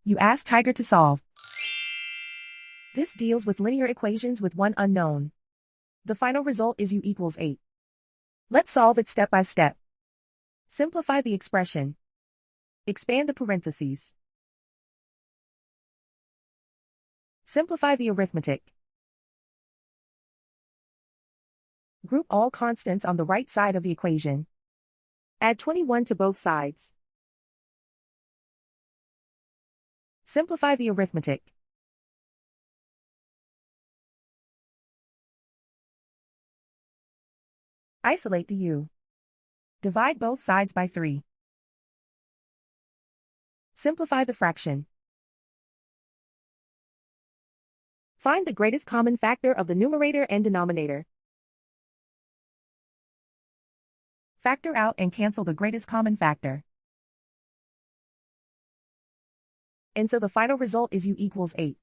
You ask Tiger to solve. This deals with linear equations with one unknown. The final result is u equals 8. Let's solve it step by step. Simplify the expression. Expand the parentheses. Simplify the arithmetic. Group all constants on the right side of the equation. Add 21 to both sides. Simplify the arithmetic. Isolate the u. Divide both sides by 3. Simplify the fraction. Find the greatest common factor of the numerator and denominator. Factor out and cancel the greatest common factor. And so the final result is u equals 8.